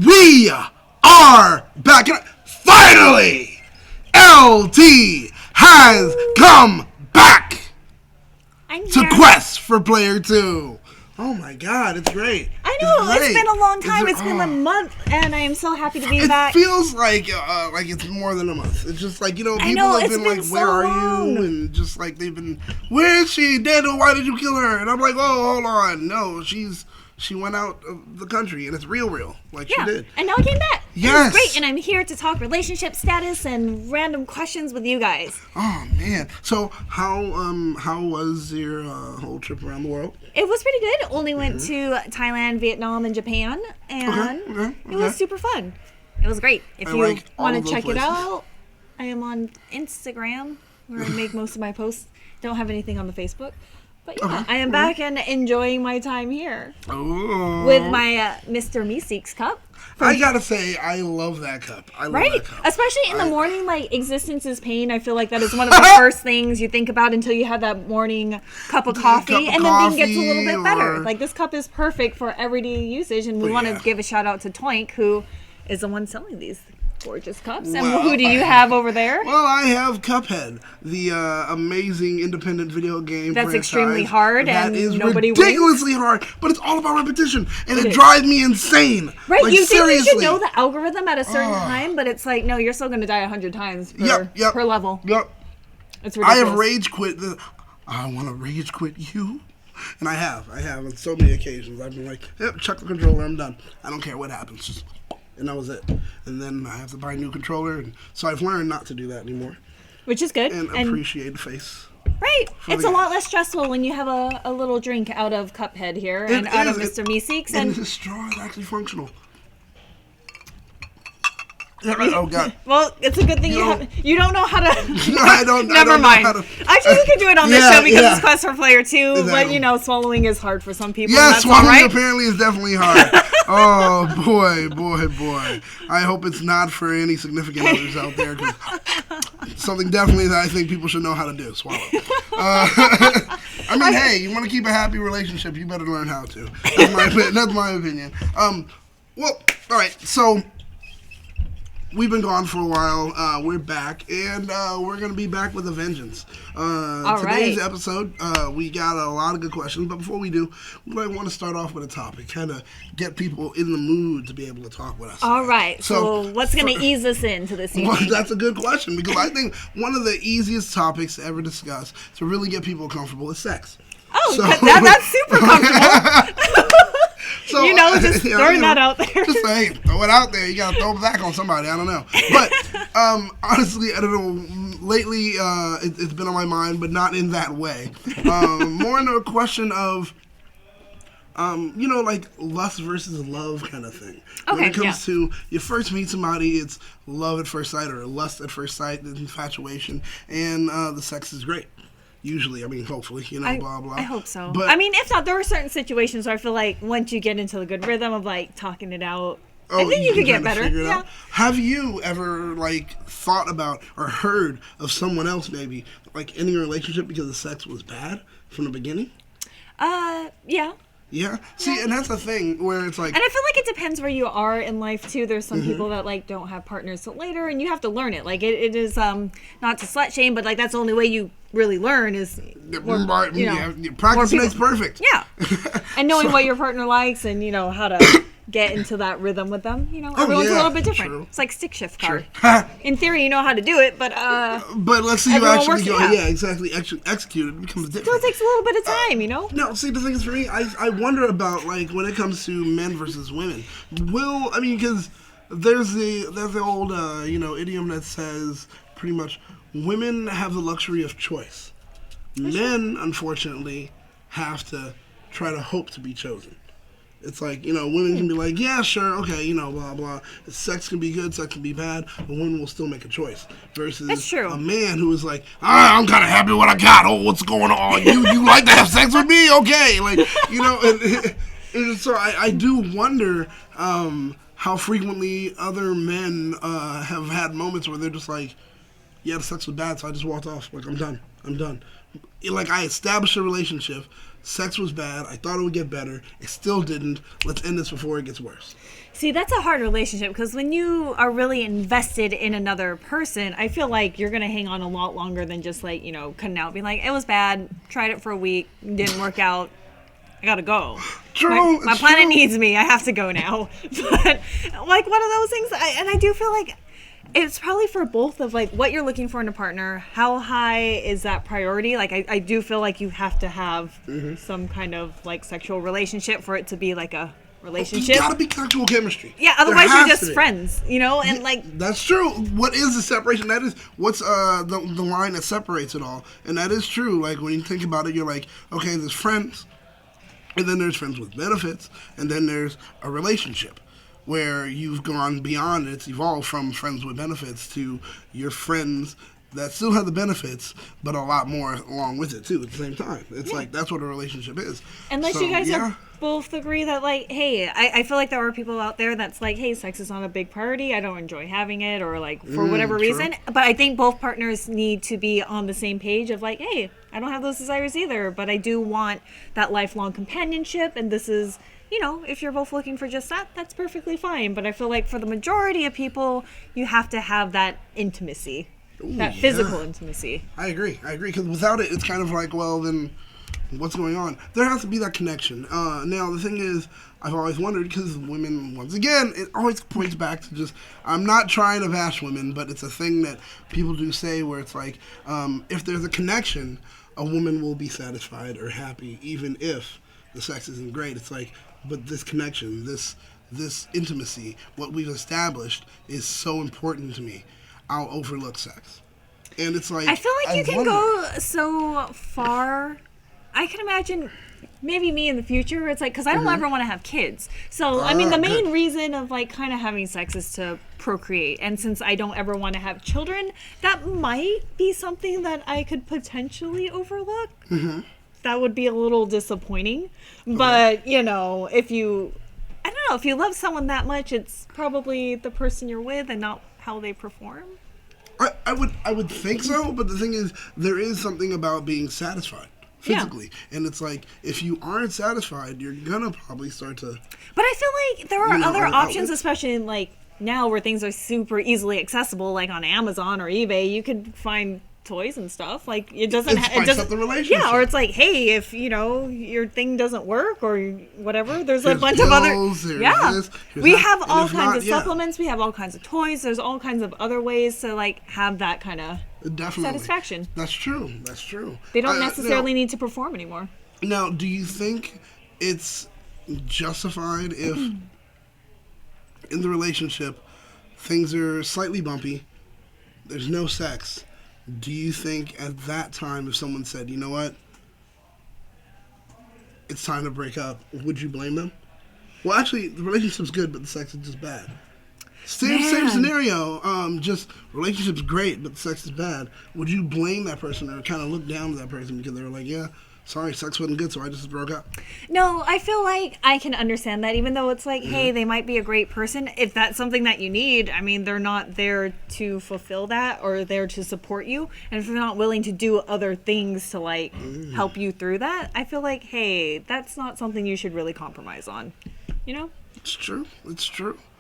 We are back. Finally, LT has come back to Quest for Player 2. Oh my God, it's great. I know, it's been a long time. It's been a month, and I am so happy to be back. It feels like it's more than a month. It's just like, people have been like, where are you? And just like, they've been, where is she? Daniel, why did you kill her? And I'm like, oh, hold on. No, she went out of the country, and it's real, like she did. And now I came back. Yes. It's great, and I'm here to talk relationship status and random questions with you guys. Oh, man. So, how was your whole trip around the world? It was pretty good. Only went to Thailand, Vietnam, and Japan, and it was super fun. It was great. If you want to check it out, I am on Instagram, where I make most of my posts. Don't have anything on the Facebook. But yeah, I am back and enjoying my time here with my Mr. Meeseeks cup. I gotta say, I love that cup. I love that cup. Especially in the morning, like, existence is pain. I feel like that is one of the first things you think about until you have that morning cup of coffee, and then things gets a little bit better. Like, this cup is perfect for everyday usage, and we want to give a shout out to Toink, who is the one selling these gorgeous cups. And who do you have over there? Well, I have Cuphead, the amazing independent video game that's franchise extremely hard, that and is nobody ridiculously wins. hard, but it's all about repetition, and it drives me insane. Right, like, you think seriously. you should know the algorithm at a certain time, but it's like, no, you're still going to die 100 times per level. Yep. It's ridiculous. I have rage quit. I want to rage quit you. And I have on so many occasions. I've been like, yep, chuck the controller, I'm done. I don't care what happens, just... And that was it. And then I have to buy a new controller. And so I've learned not to do that anymore. Which is good. And appreciate the face. Right. It's a lot less stressful when you have a little drink out of Cuphead here and out of Mr. Meeseeks. And the straw is actually functional. Oh, God. Well, it's a good thing you don't know how to... I don't Never mind. Know how to... Actually, we could do it on this show because it's Quest for Player 2, but, swallowing is hard for some people. Yeah, swallowing apparently is definitely hard. Oh, boy. I hope it's not for any significant others out there, because something definitely that I think people should know how to do, swallow. I mean, hey, you want to keep a happy relationship, you better learn how to. That's my opinion. Well, all right, so... We've been gone for a while. We're back, and we're going to be back with a vengeance. Today's episode, we got a lot of good questions, but before we do, we might want to start off with a topic, kind of get people in the mood to be able to talk with us. All right. So what's going to ease us into this evening? Well, that's a good question, because I think one of the easiest topics to ever discuss to really get people comfortable is sex. Oh, that's super comfortable. So, just throwing that out there. Just say, throw it out there. You got to throw it back on somebody. I don't know. But honestly, I don't know. Lately, it's been on my mind, but not in that way. More in a question of, like lust versus love kind of thing. When it comes to you first meet somebody, it's love at first sight or lust at first sight, infatuation, and the sex is great. Usually, I mean, hopefully, blah, blah. I hope so. But, I mean, if not, there are certain situations where I feel like once you get into the good rhythm of, like, talking it out, I think you could get better. Yeah. Have you ever, like, thought about or heard of someone else maybe, like, ending a relationship because the sex was bad from the beginning? Yeah. Yeah? See, and that's the thing where it's like... And I feel like it depends where you are in life, too. There's some people that, like, don't have partners till later, and you have to learn it. Like, it is, not to slut shame, but, like, that's the only way you really learn is... practice makes perfect. Yeah. And knowing what your partner likes and, how to get into that rhythm with them, everyone's a little bit different. True. It's like stick shift card. In theory, you know how to do it, but let's see you actually go. Yeah, exactly. Execute it becomes different. So it takes a little bit of time, No, see, the thing is, for me, I wonder about, like, when it comes to men versus women. Because there's the old, idiom that says pretty much women have the luxury of choice. Men, unfortunately, have to try to hope to be chosen. It's like, women can be like, yeah, sure, okay, blah, blah. Sex can be good, sex can be bad, but women will still make a choice. Versus That's true. A man who is like, I'm kind of happy with what I got. Oh, what's going on? You like to have sex with me? Okay. Like, and so I do wonder how frequently other men have had moments where they're just like, yeah, the sex was bad, so I just walked off. Like, I'm done. like I established a relationship. Sex was bad. I thought it would get better. It still didn't. Let's end this before it gets worse. See, that's a hard relationship because when you are really invested in another person, I feel like you're going to hang on a lot longer than just like, cutting out, being like, it was bad, tried it for a week, didn't work out, I got to go. True. My planet needs me, I have to go now. But like one of those things, I do feel like it's probably for both of like what you're looking for in a partner, how high is that priority? Like I do feel like you have to have some kind of like sexual relationship for it to be like a relationship. You gotta be sexual chemistry. Yeah, otherwise you're just friends, and like that's true. What is the separation? That is what's the line that separates it all, and that is true. Like when you think about it, you're like, okay, there's friends, and then there's friends with benefits, and then there's a relationship where you've gone beyond. It's evolved from friends with benefits to your friends that still have the benefits, but a lot more along with it too at the same time. It's like that's what a relationship is. Unless you guys are both agree that like, hey, I feel like there are people out there that's like, hey, sex is not a big priority. I don't enjoy having it, or like for whatever reason. But I think both partners need to be on the same page of like, hey, I don't have those desires either, but I do want that lifelong companionship, and this is. If you're both looking for just that, that's perfectly fine. But I feel like for the majority of people, you have to have that intimacy, that physical intimacy. I agree. Because without it, it's kind of like, well, then what's going on? There has to be that connection. Now, the thing is, I've always wondered, because women, once again, it always points back to just, I'm not trying to bash women, but it's a thing that people do say where it's like, if there's a connection, a woman will be satisfied or happy, even if the sex isn't great. It's like, but this connection, this intimacy, what we've established is so important to me. I'll overlook sex. And it's like, I feel like you can go so far. I can imagine maybe me in the future. It's like, because I don't ever want to have kids. So, I mean, the main reason of like kind of having sex is to procreate. And since I don't ever want to have children, that might be something that I could potentially overlook. That would be a little disappointing. But, if you love someone that much, it's probably the person you're with and not how they perform. I would think so, but the thing is, there is something about being satisfied physically. And it's like, if you aren't satisfied, you're gonna probably start to... But I feel like there are other options, especially in like now where things are super easily accessible, like on Amazon or eBay. You could find toys and stuff. Like it doesn't up the relationship. Yeah, or it's like, hey, if your thing doesn't work or whatever, there's a bunch of other we have all kinds of supplements, we have all kinds of toys, there's all kinds of other ways to like have that kind of satisfaction. That's true. They don't necessarily need to perform anymore. Now, do you think it's justified if in the relationship things are slightly bumpy, there's no sex? Do you think at that time, if someone said, you know what, it's time to break up, would you blame them? Well, actually, the relationship's good, but the sex is just bad. Same scenario, just relationship's great, but the sex is bad. Would you blame that person or kind of look down to that person because they were like, yeah, sorry, sex wasn't good, so I just broke up? No, I feel like I can understand that, even though it's like, hey, they might be a great person. If that's something that you need, I mean, they're not there to fulfill that or there to support you. And if they're not willing to do other things to, like, help you through that, I feel like, hey, that's not something you should really compromise on, It's true.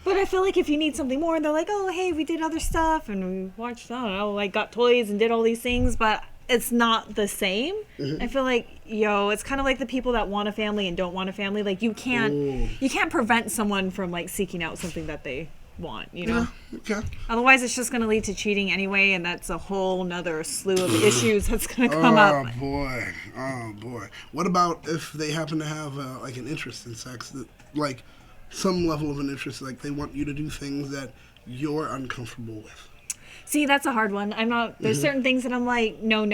But I feel like if you need something more, they're like, oh, hey, we did other stuff and we watched, I don't know, like got toys and did all these things, but it's not the same. I feel like, it's kind of like the people that want a family and don't want a family. Like you can't prevent someone from like seeking out something that they want, Yeah, okay. Otherwise it's just going to lead to cheating anyway, and that's a whole nother slew of issues that's going to come up. Oh boy. What about if they happen to have like an interest in sex, that like some level of an interest, like they want you to do things that you're uncomfortable with? See, that's a hard one. I'm not. There's certain things that I'm like, no.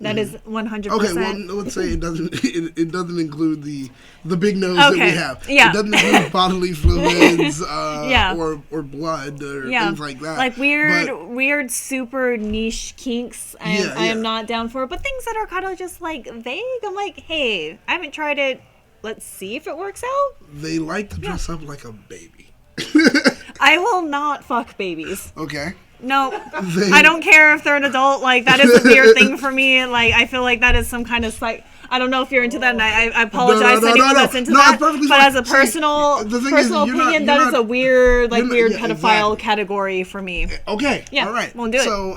That is 100%. Okay, well, let's say it doesn't. It doesn't include the big nose that we have. Yeah. It doesn't include bodily fluids, or blood or things like that. Like weird, super niche kinks. I am not down for it. But things that are kind of just like vague. I'm like, hey, I haven't tried it. Let's see if it works out. They like to dress up like a baby. I will not fuck babies. Okay. no. I don't care if they're an adult. Like, that is a weird thing for me. Like, I feel like that is some kind of I don't know if you're into that, and I apologize to anyone that's into that. But as a personal opinion, that is a weird pedophile category for me. Okay, yeah, all right. Won't do it. So,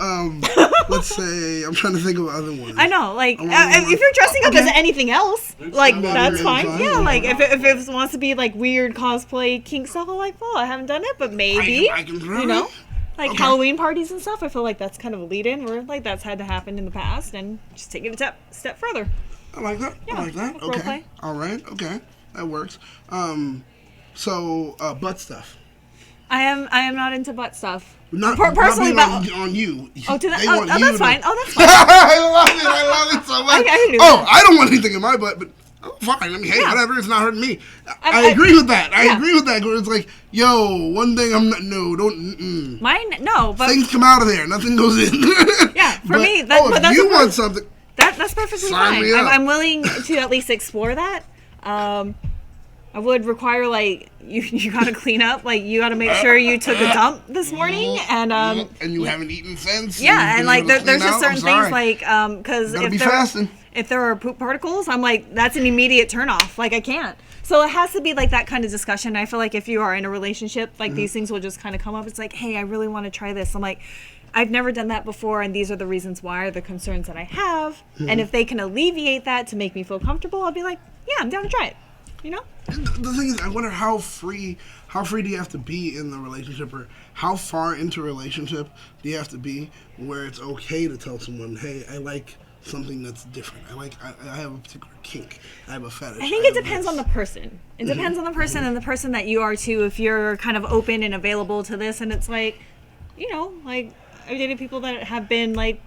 let's say I'm trying to think of other ones. I know, like if you're dressing up as anything else, like that's fine. Yeah, like if it wants to be like weird cosplay kink stuff, I'm like, well, I haven't done it, but maybe I can you know. Like Halloween parties and stuff, I feel like that's kind of a lead-in where like that's had to happen in the past, and just take it a step further. I like that. Yeah, I like that. Okay. roleplay. All right. Okay. That works. So butt stuff. I am not into butt stuff. Not personally, not on you. Oh, to that. They Oh, want that's you fine. to- Oh, that's fine. I love it so much. I can do Oh, that. I don't want anything in my butt, but fine. I mean, hey, Yeah. whatever. It's not hurting me. I agree with that. I agree with that. Where it's like, yo, one thing I'm not. No, don't. Mm-mm. Mine, no, but Things come out of there. Nothing goes in. yeah, for But, me, if that's you want something. that's perfectly Sign fine. me up. I'm willing to at least explore that. I would require like you gotta clean up, like you gotta make sure you took a dump this morning, and you haven't eaten since. yeah, and like there's just certain things sorry. like because if there are poop particles, I'm like that's an immediate turn off. Like I can't. So it has to be like that kind of discussion. I feel like if you are in a relationship, like these things will just kind of come up. It's like, hey, I really want to try this. I'm like, I've never done that before, and these are the reasons why, or the concerns that I have. And if they can alleviate that to make me feel comfortable, I'll be like, yeah, I'm down to try it. You know? The thing is, I wonder how free do you have to be in the relationship, or how far into a relationship do you have to be where it's okay to tell someone, hey, I like something that's different. I have a particular kink. I have a fetish. I think it depends on the person. It depends on the person and the person that you are too. If you're kind of open and available to this, and it's like, you know, like I've dated people that have been like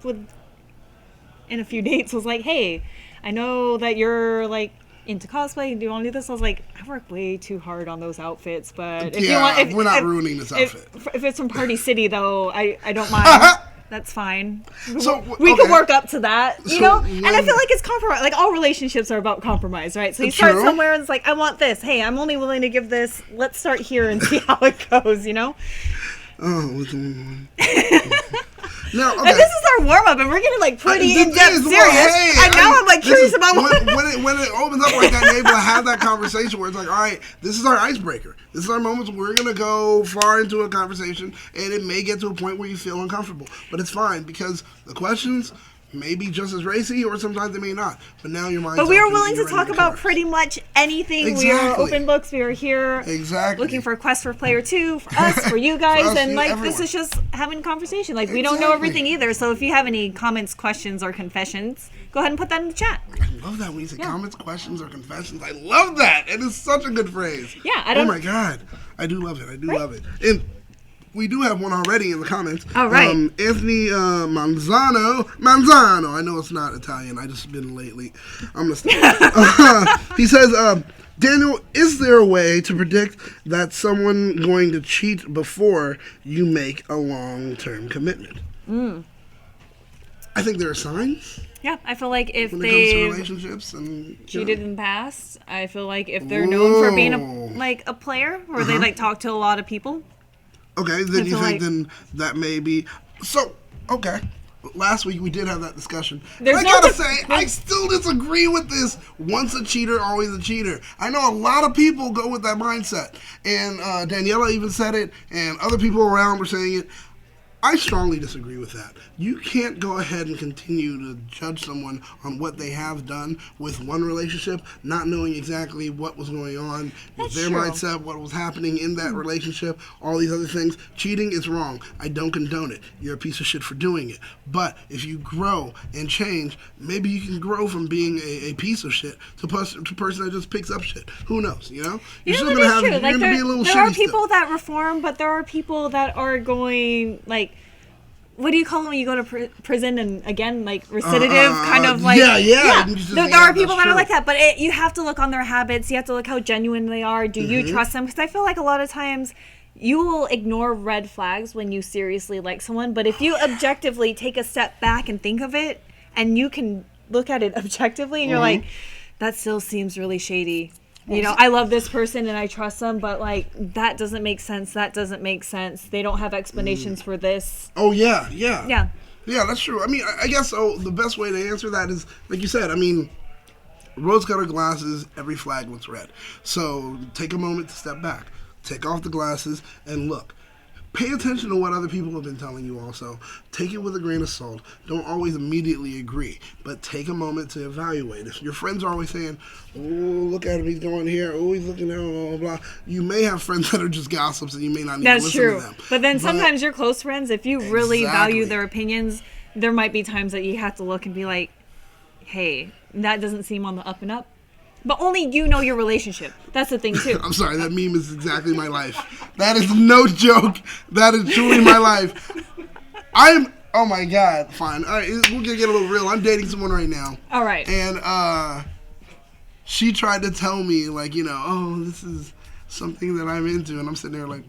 in a few dates was like, hey, I know that you're like into cosplay. Do you want to do this? I was like, I work way too hard on those outfits, but if you want, we're not ruining this outfit. If it's from Party City though, I don't mind. That's fine. So we can work up to that, you know? And I feel like it's compromise. Like, all relationships are about compromise, right? So you start somewhere and it's like, I want this. Hey, I'm only willing to give this. Let's start here and see how it goes, you know? Oh, now, okay. And this is our warm up, and we're getting like pretty in depth serious. And now I'm like curious about when it opens up like that, and able to have that conversation where it's like, all right, this is our icebreaker. This is our moments where we're gonna go far into a conversation, and it may get to a point where you feel uncomfortable, but it's fine because the questions may be just as racy, or sometimes they may not. But now your mind. But we are willing to talk about pretty much anything. Exactly. We are open books. We are here. Exactly. Looking for a quest for player 2, for us, for you guys, us, and like everyone. this is just having conversation. Like we don't know everything either. So if you have any comments, questions, or confessions, go ahead and put that in the chat. I love that when you say comments, questions, or confessions. I love that. It is such a good phrase. Yeah, I don't. Oh my god, I do love it. I do love it. And we do have one already in the comments. Oh, right. Anthony Manzano. I know it's not Italian. I just been lately. I'm gonna stop. He says, Daniel, is there a way to predict that someone going to cheat before you make a long-term commitment? I think there are signs. Yeah, I feel like if When it comes to they relationships and cheated in the past, I feel like if they're known for being a player, or they like talk to a lot of people. Okay, then you think then that may be so. Okay, last week we did have that discussion. And I gotta say, I still disagree with this. Once a cheater, always a cheater. I know a lot of people go with that mindset, and Daniela even said it, and other people around were saying it. I strongly disagree with that. You can't go ahead and continue to judge someone on what they have done with one relationship, not knowing exactly what was going on with their mindset, what was happening in that relationship, all these other things. Cheating is wrong. I don't condone it. You're a piece of shit for doing it. But if you grow and change, maybe you can grow from being a piece of shit to a person that just picks up shit. Who knows, you know? You're still going to have, you're going to be a little shitty. There are people still. that reform, but there are people that are going, like, what do you call it when you go to prison and again like recidive kind of like yeah. There are people that are like that, but you have to look on their habits. You have to look how genuine they are. Do you trust them? Because I feel like a lot of times you will ignore red flags when you seriously like someone, but if you objectively take a step back and think of it, and you can look at it objectively, and you're like, that still seems really shady. you know, I love this person and I trust them, but like that doesn't make sense. That doesn't make sense. They don't have explanations for this. Oh yeah. Yeah. Yeah, that's true. I mean, I guess the best way to answer that is, like you said, I mean, rose-colored glasses, every flag looks red. So take a moment to step back, take off the glasses, and look. Pay attention to what other people have been telling you also. Take it with a grain of salt. Don't always immediately agree, but take a moment to evaluate. If your friends are always saying, oh, look at him, he's going here, oh, he's looking there, blah, blah, blah. You may have friends that are just gossips and you may not need to listen to them. But then sometimes your close friends, if you really value their opinions, there might be times that you have to look and be like, hey, that doesn't seem on the up and up. But only you know your relationship. That's the thing, too. I'm sorry, that meme is exactly my life. That is no joke. That is truly my life. Oh my God, fine. All right, we're going to get a little real. I'm dating someone right now. All right. And she tried to tell me, like, you know, oh, this is something that I'm into. And I'm sitting there like,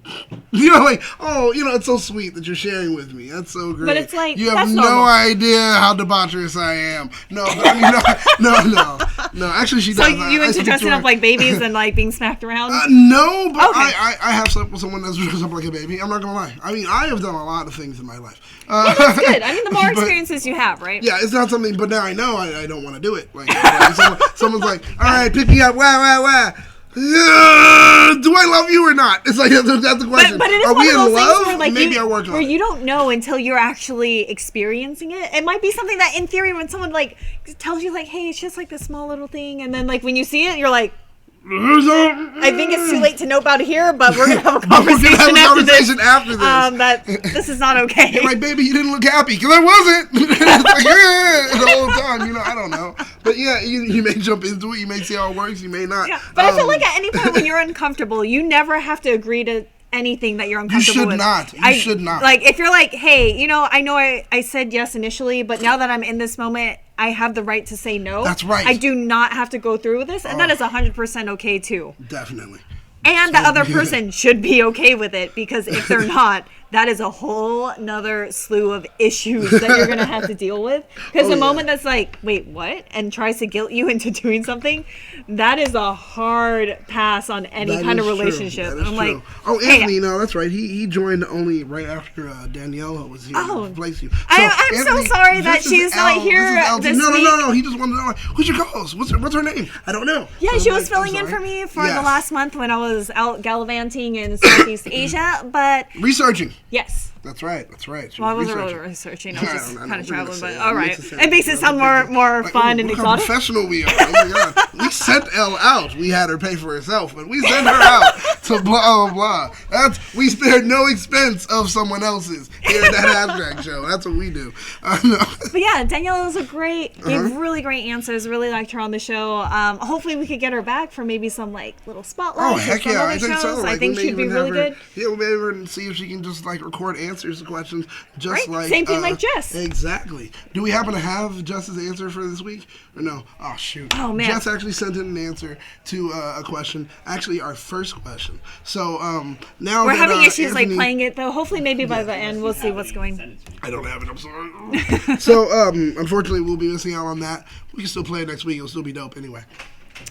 you know, like, oh, you know, it's so sweet that you're sharing with me. That's so great. But it's like, you have that's no normal. idea how deboisterous I am. No, but I mean, no. Actually, she So does. you into dressing up like babies and like being smacked around? No, but Okay. I have slept with someone that's dressed up like a baby. I'm not gonna lie. I mean, I have done a lot of things in my life. That's good. I mean, the more but- experiences you have, right? Yeah, it's not something. But now I know I don't want to do it. Like someone's like, all right, pick me up. Wah. Do I love you or not? It's like that's the question. But it is Are one we of in those love? things where, like, Maybe I work on where it. you don't know until you're actually experiencing it. It might be something that, in theory, when someone like tells you, like, "Hey, it's just like this small little thing," and then like when you see it, you're like, "I think it's too late to know about it here, but we're gonna have a conversation, after this. That this is not okay." You're like, baby, you didn't look happy because I wasn't. It's like, yeah, the whole time, you know. I don't know, but yeah, you may jump into it. You may see how it works. You may not. Yeah, but I feel like at any point when you're uncomfortable, you never have to agree to anything that you're uncomfortable with. You should not. Like, if you're like, hey, you know I said yes initially, but now that I'm in this moment, I have the right to say no. That's right. I do not have to go through with this, and that is 100% okay too. Definitely. And the other person should be okay with it, because if they're not, that is a whole nother slew of issues that you're gonna have to deal with. Because the moment that's like, wait, what? And tries to guilt you into doing something, that is a hard pass on any That kind of is true. relationship. That is I'm true. like, oh, hey, Anthony, no, that's right. He joined only right after Daniela was here to replace you. So, I'm so sorry that this is she's not here this no, week. No. He just wanted to know, like, who's your co-host? What's her name? I don't know. Yeah, So she I'm was like, filling I'm in for sorry. me for the Yes. last month when I was out gallivanting in Southeast Asia. But Researching. yes. That's right. She Well, I was wasn't really researching. researching. I was I just don't know. kind of We're gonna traveling. say But it. all right, It makes it sound more Like, fun ooh, and look how exotic. professional we are. Oh my God. We sent Elle out. We had her pay for herself, but we sent her out to blah, blah, blah. We spared no expense of someone else's here at that abstract show. That's what we do. No. But yeah, Daniela was gave really great answers. Really liked her on the show. Hopefully we could get her back for maybe some like little spotlights. Oh, heck from yeah. other I think shows. so. I Like, think we may she'd be even really have her- good. Yeah, we may even see if she can just like record answers to questions just Right? like Same thing like Jess. Exactly. Do we happen to have Jess's answer for this week or no? Oh shoot. Oh, man. Jess actually sent in an answer to a question. Actually, our first question. So now We're that, having issues like Anthony- playing it though. Hopefully maybe by the end we'll see what's going. I don't have it. I'm sorry. So unfortunately, we'll be missing out on that. We can still play it next week. It'll still be dope anyway.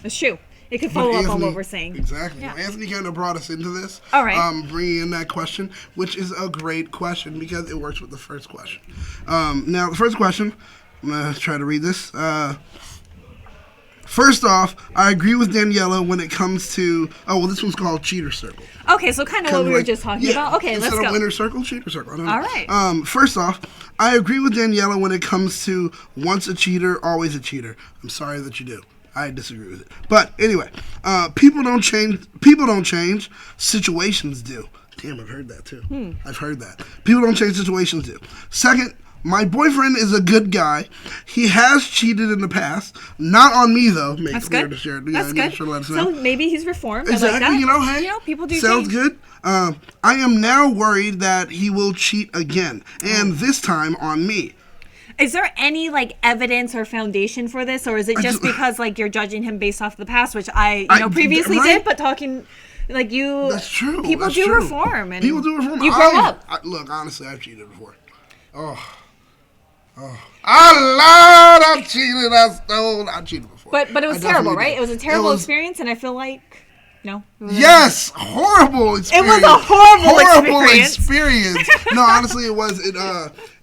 It's true. It could But follow up on Anthony- what we're saying. Exactly. Yeah. Well, Anthony kind of brought us into this. All right. Bringing in that question, which is a great question because it works with the first question. Now, the first question, I'm going to try to read this. First off, I agree with Daniela when it comes to... Oh, well, this one's called Cheater Circle. Okay, so kind of what we were Like- just talking yeah, about. Okay, let's instead go. of winner circle, cheater circle. I don't know. All right. First off, I agree with Daniela when it comes to once a cheater, always a cheater. I'm sorry that you do. I disagree with it. But anyway, people don't change. People don't change. Situations do. Damn, I've heard that too. I've heard that. People don't change. Situations do. Second, my boyfriend is a good guy. He has cheated in the past. Not on me though. Make That's clear good. to share. That's make good. sure to let us know. So maybe he's reformed. Exactly. I like that. You know, hey, people do sounds change. good. I am now worried that he will cheat again, and this time on me. Is there any like evidence or foundation for this, or is it just because like you're judging him based off the past, which I previously right? did, but talking like you, That's true. People That's do true. reform, and People do reform. You grow up. Look, honestly, I've cheated before. Oh, I cheated, I stole, I cheated before. But it was terrible, right? It was a terrible experience, and I feel like, no. Yes, horrible experience. It was a horrible experience. No, honestly, it was.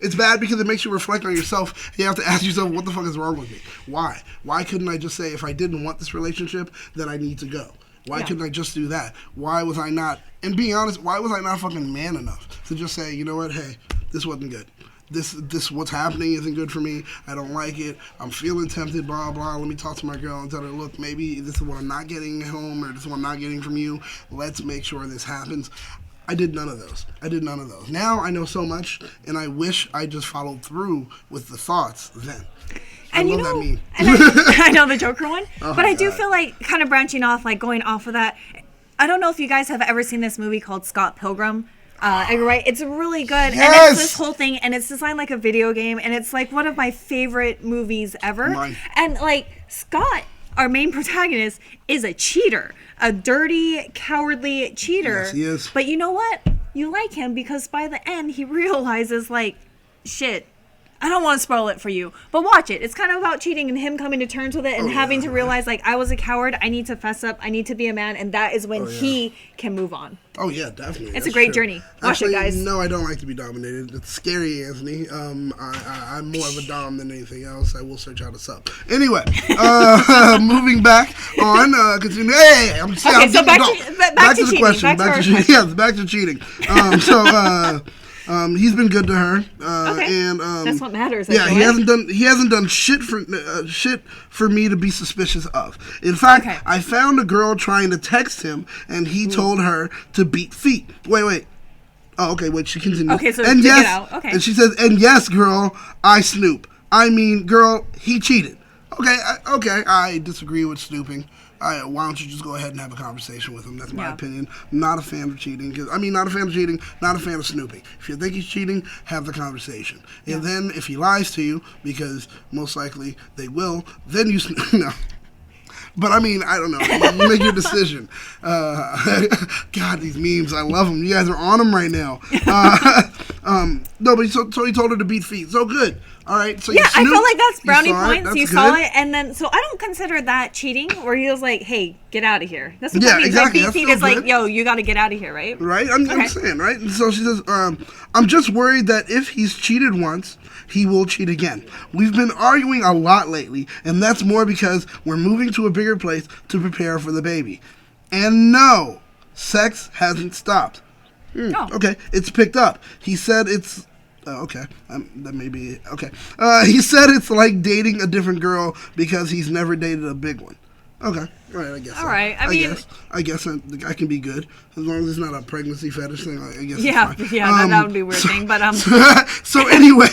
It's bad because it makes you reflect on yourself. You have to ask yourself, what the fuck is wrong with me? Why? Why couldn't I just say, if I didn't want this relationship, then I need to go? Why couldn't I just do that? Why was I not, and being honest, why was I not fucking man enough to just say, you know what, hey, this wasn't good. This what's happening isn't good for me. I don't like it. I'm feeling tempted, blah, blah. Let me talk to my girl and tell her, look, maybe this is what I'm not getting at home, or this is what I'm not getting from you. Let's make sure this happens. I did none of those. Now I know so much, and I wish I just followed through with the thoughts then. And I love that meme. And I know the Joker one, but I do feel like kind of branching off, like going off of that. I don't know if you guys have ever seen this movie called Scott Pilgrim. Right? It's really good. Yes! And it's this whole thing, and it's designed like a video game, and it's like one of my favorite movies ever. And like Scott, our main protagonist, is a cheater, a dirty, cowardly cheater. Yes, he is. But you know what? You like him because by the end he realizes, like, shit, I don't want to spoil it for you, but watch it. It's kind of about cheating and him coming to terms with it and having to realize, like, I was a coward. I need to fess up. I need to be a man. And that is when he can move on. Oh, yeah, definitely. It's a great journey. Watch it, guys. No, I don't like to be dominated. It's scary, Anthony. I'm more of a dom than anything else. I will search out a sub. Anyway, moving back on. Continue. Hey, I'm back to the cheating. Question. Back to cheating. Yes, back to cheating. He's been good to her, and that's what matters. Yeah, he hasn't done shit for me to be suspicious of. In fact, I found a girl trying to text him, and he told her to beat feet. Wait. Oh, okay. Wait, she continues. Okay, so and yes, it out. Okay. And she says, and yes, girl, I snoop. I mean, girl, he cheated. Okay, I disagree with snooping. Why don't you just go ahead and have a conversation with him? That's my opinion. Not a fan of cheating. Not a fan of cheating, not a fan of snooping. If you think he's cheating, have the conversation. And then if he lies to you, because most likely they will, then you snoop. No. But I don't know. You make your decision. God, these memes, I love them. You guys are on them right now. No, but so he told her to beat feet. So good. All right. So I feel like that's brownie points. You saw it, and then so I don't consider that cheating. Where he was like, "Hey, get out of here." That's what that means. Exactly. Like, beat feet is like, "Yo, you got to get out of here," right? Right. I'm saying right. And so she says, "I'm just worried that if he's cheated once, he will cheat again. We've been arguing a lot lately, and that's more because we're moving to a bigger place to prepare for the baby. And no, sex hasn't stopped." Okay, it's picked up. He said it's... okay, that may be... Okay. He said it's like dating a different girl because he's never dated a big one. Okay, all right, I guess. All right, I guess I can be good as long as it's not a pregnancy fetish thing. I guess. Yeah, it's fine. That would be a weird thing, but So anyway,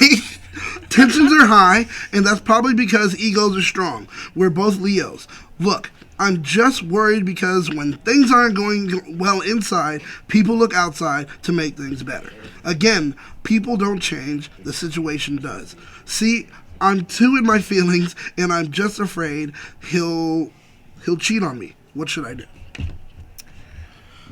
tensions are high, and that's probably because egos are strong. We're both Leos. Look, I'm just worried because when things aren't going well inside, people look outside to make things better. Again, people don't change, the situation does. See, I'm too in my feelings, and I'm just afraid he'll cheat on me. What should I do?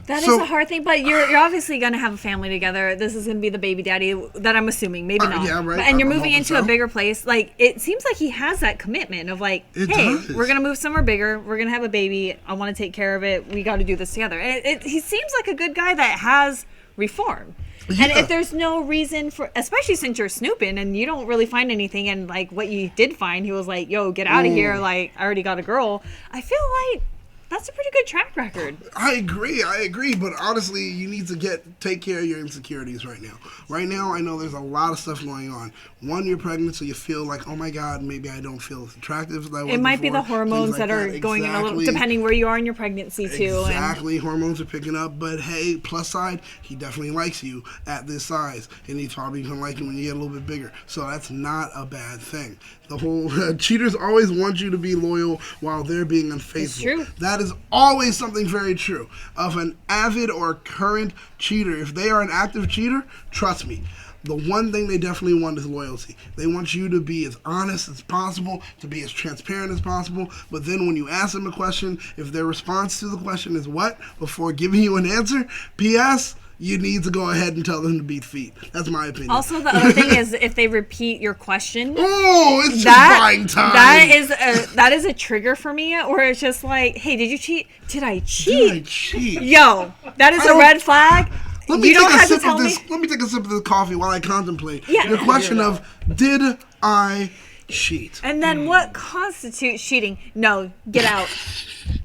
That is a hard thing, but you're obviously going to have a family together. This is going to be the baby daddy that I'm assuming. Maybe not. Yeah, right. And you're moving into a bigger place. Like, it seems like he has that commitment of like, hey, we're going to move somewhere bigger. We're going to have a baby. I want to take care of it. We got to do this together. And he seems like a good guy that has reform. Yeah. And if there's no reason for, especially since you're snooping and you don't really find anything, and like what you did find, he was like, yo, get out of here. Like, I already got a girl. I feel like that's a pretty good track record. I agree, but honestly, you need to take care of your insecurities right now. Right now, I know there's a lot of stuff going on. One, you're pregnant, so you feel like, oh my God, maybe I don't feel as attractive as I was. It might be before. the hormones that are going in a little, depending where you are in your pregnancy too. Exactly, hormones are picking up, but hey, plus side, he definitely likes you at this size, and he's probably gonna like you when you get a little bit bigger. So that's not a bad thing. The whole cheaters always want you to be loyal while they're being unfaithful. It's true. That is always something very true. Of an avid or current cheater, if they are an active cheater, trust me, the one thing they definitely want is loyalty. They want you to be as honest as possible, to be as transparent as possible, but then when you ask them a question, if their response to the question is what, before giving you an answer, P.S., you need to go ahead and tell them to beat feet. That's my opinion. Also, the other thing is if they repeat your question. Oh, it's just buying time. That is a trigger for me, where it's just like, hey, did you cheat? Did I cheat? Yo, that is a red flag. Let me take a sip of this coffee while I contemplate the question of, did I cheat? And then what constitutes cheating? No, get out.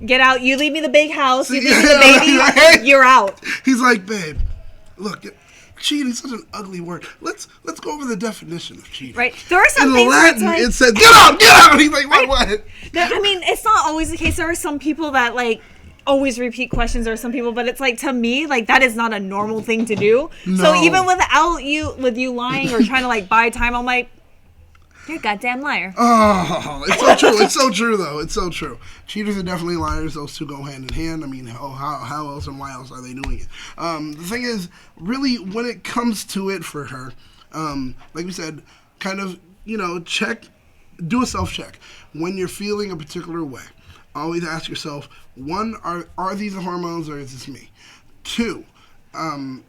Get out. You leave me the big house. You leave me the baby. Right? You're out. He's like, babe, look, cheating is such an ugly word. Let's go over the definition of cheating. Right. There are some things Latin, where it said, get out. He's like, what? I mean, it's not always the case. There are some people that, like, always repeat questions, or some people, but it's like, to me, like, that is not a normal thing to do. No. So even without you lying or trying to, like, buy time, I'm like, you're a goddamn liar. Oh, it's so true. It's so true, though. It's so true. Cheaters are definitely liars. Those two go hand in hand. I mean, how else and why else are they doing it? The thing is, really, when it comes to it for her, like we said, kind of, do a self-check. When you're feeling a particular way, always ask yourself, one, are these the hormones or is this me? Two, does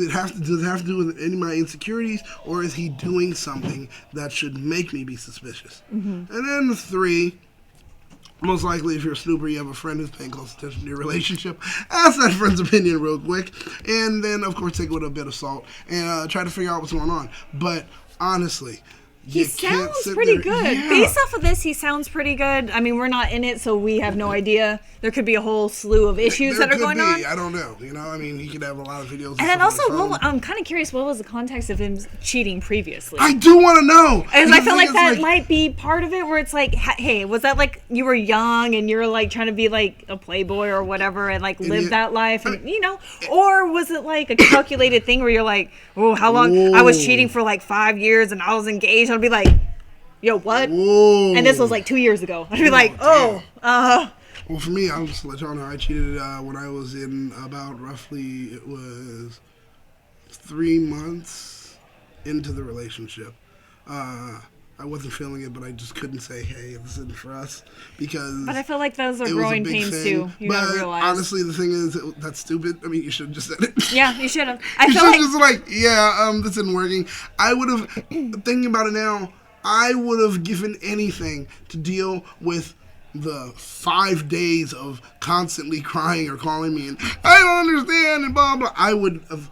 it have to do with any of my insecurities, or is he doing something that should make me be suspicious? Mm-hmm. And then three, most likely if you're a snooper, you have a friend who's paying close attention to your relationship. Ask that friend's opinion real quick, and then of course take it with a bit of salt and try to figure out what's going on. But honestly, he sounds pretty good. Yeah. Based off of this, he sounds pretty good. I mean, we're not in it, so we have no idea. There could be a whole slew of issues that are going on. I don't know. I mean, he could have a lot of videos. And then also, I'm kind of curious, what was the context of him cheating previously? I do want to know. Because I feel like that might be part of it, where it's like, hey, was that like you were young and you're like trying to be like a playboy or whatever and like live that life, and or was it like a calculated thing where you're like, oh, how long? I was cheating for like 5 years and I was engaged. I'd be like, yo, what? Whoa. And this was like 2 years ago. I'd be like, Well, for me, I'll just let y'all know, I cheated when I was in about roughly, it was 3 months into the relationship. I wasn't feeling it, but I just couldn't say, hey, this isn't for us, because But I feel like those are growing pains too. You gotta realize. Honestly, the thing is, that's stupid. I mean, you should have just said it. Yeah, you should have. I feel like this isn't working. I would have, thinking about it now, I would have given anything to deal with the 5 days of constantly crying or calling me and I don't understand and blah blah. I would have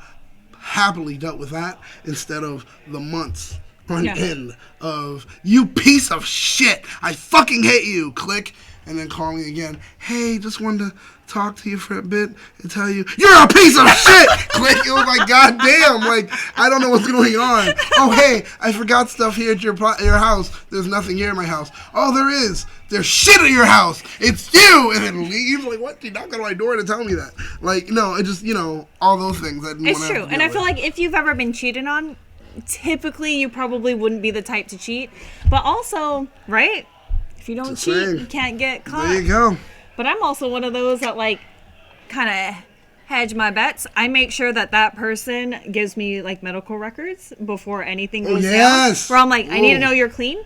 happily dealt with that instead of the months on end of, you piece of shit, I fucking hate you, click, and then call me again, hey, just wanted to talk to you for a bit and tell you, you're a piece of shit, click. It was like, goddamn, like, I don't know what's going on. Oh, hey, I forgot stuff here at your house. There's nothing here in my house. Oh, there is. There's shit at your house. It's you. And then leave. Like, what? You knock on my door to tell me that. Like, no, it just, all those things. It's true. And I feel like if you've ever been cheated on, typically you probably wouldn't be the type to cheat. But also, right? If you don't cheat, you can't get caught. There you go. But I'm also one of those that, like, kind of hedge my bets. I make sure that person gives me, like, medical records before anything goes down. Where I'm like, I need to know you're clean.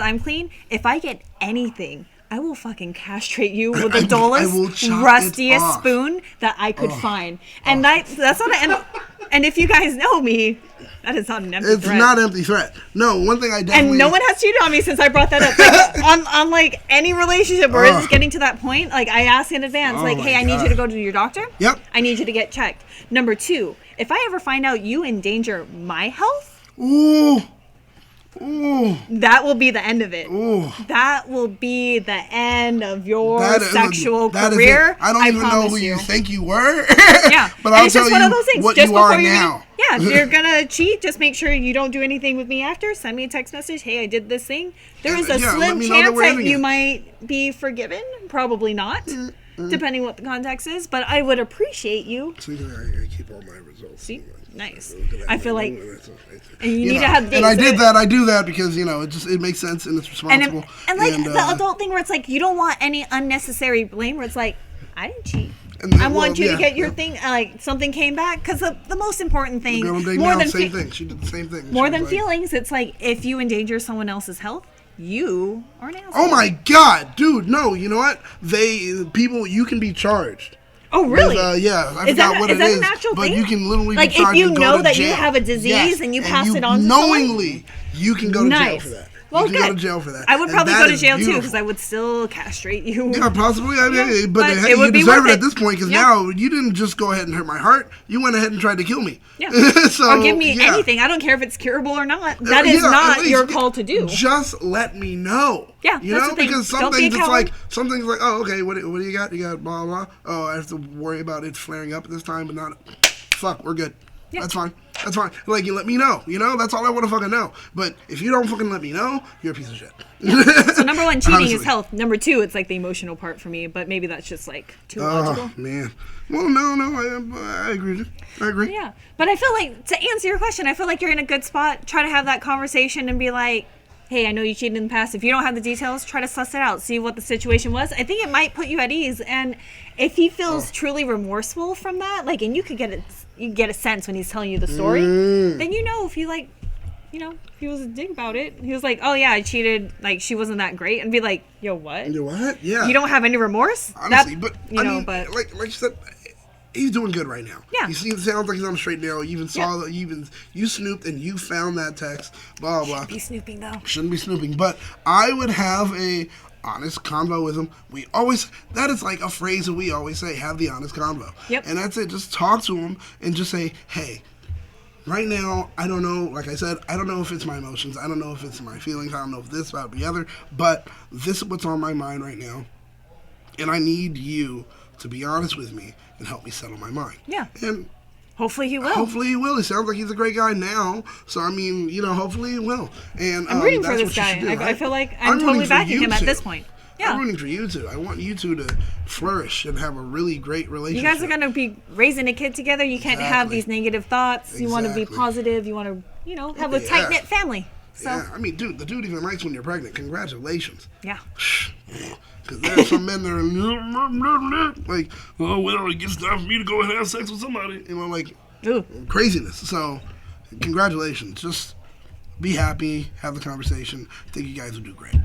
I'm clean. If I get anything, I will fucking castrate you with the dullest, rustiest spoon that I could find. And that's not and if you guys know me, that is not an empty threat. It's not an empty threat. No, one thing I definitely... And no one has cheated on me since I brought that up. Like, on like, any relationship where it's getting to that point, like, I ask in advance, like, hey, I need you to go to your doctor. Yep. I need you to get checked. Number 2, if I ever find out you endanger my health... Ooh. That will be the end of it. Ooh. That will be the end of your sexual career. I don't even know who you think you were. Yeah. But I'll tell you what you are now. If you're going to cheat, just make sure you don't do anything with me after. Send me a text message. Hey, I did this thing. There is a slim chance that you might be forgiven. Probably not. Depending what the context is. But I would appreciate you. See, I keep all my results. See? Nice. I feel like, and you need to have dates. And I do that because, it makes sense and it's responsible. And the adult thing where it's like, you don't want any unnecessary blame where it's like, I didn't cheat. I want you to get your thing, like, something came back. Because the most important thing, same thing. She did the same thing. More than feelings, it's like, if you endanger someone else's health, you are an asshole. Oh my God, dude, no, you know what? You can be charged Oh, really? Yeah, I forgot what it is. Is that a natural thing? But you can literally like be charged if you and know go to that jail. you have a disease and you pass it on to knowingly, you can go to jail for that. Well, you can go to jail for that. I would probably go to jail too because I would still castrate you. Yeah, possibly. I mean, but hey, you deserve it at this point because now you didn't just go ahead and hurt my heart. You went ahead and tried to kill me. Yeah. So, or give me anything. I don't care if it's curable or not. That is not your call to do. Just let me know. Yeah, you know, because some things it's like oh, okay, what do you got? You got blah blah. Oh, I have to worry about it flaring up at this time, but not. Fuck, we're good. Yeah. That's fine. That's fine. Like, you let me know. You know, that's all I want to fucking know. But if you don't fucking let me know, you're a piece of shit. Yeah. So number one, cheating is health. Number two, it's like the emotional part for me. But maybe that's just like too logical. Oh, man. Well, no, I agree. I agree. Yeah. But I feel like, to answer your question, I feel like you're in a good spot. Try to have that conversation and be like, hey, I know you cheated in the past. If you don't have the details, try to suss it out. See what the situation was. I think it might put you at ease. And if he feels truly remorseful from that, like, and you get a sense when he's telling you the story, then you know if he like, you know, he was a dick about it. He was like, oh yeah, I cheated. Like, she wasn't that great. And be like, yo, what? Yo, what? Yeah. You don't have any remorse? Honestly, but, you know, but like you said, he's doing good right now. Yeah. He sounds like he's on the straight and narrow. You even saw that you snooped and you found that text. Blah blah. Shouldn't be snooping though. Shouldn't be snooping. But I would have a honest convo with him. That is like a phrase that we always say, have the honest convo. Yep. And that's it. Just talk to him and just say, hey, right now, I don't know, like I said, I don't know if it's my emotions. I don't know if it's my feelings. I don't know if this, about the other. But this is what's on my mind right now. And I need you to be honest with me and help me settle my mind. Yeah. And hopefully he will. Hopefully he will. He sounds like he's a great guy now. So, I mean, you know, hopefully he will. And I'm rooting for this guy. Do, right? I feel like I'm totally backing him at this point. Yeah. I'm rooting for you two. I want you two to flourish and have a really great relationship. You guys are going to be raising a kid together. You can't have these negative thoughts. You want to be positive. You want to, you know, have a tight-knit family. So. Yeah, I mean, dude, the dude even writes when you're pregnant. Congratulations. Yeah. Because there are some men that are like, oh, well, it gets time for me to go and have sex with somebody. You know, like, craziness. So, congratulations. Just be happy, have the conversation. I think you guys will do great.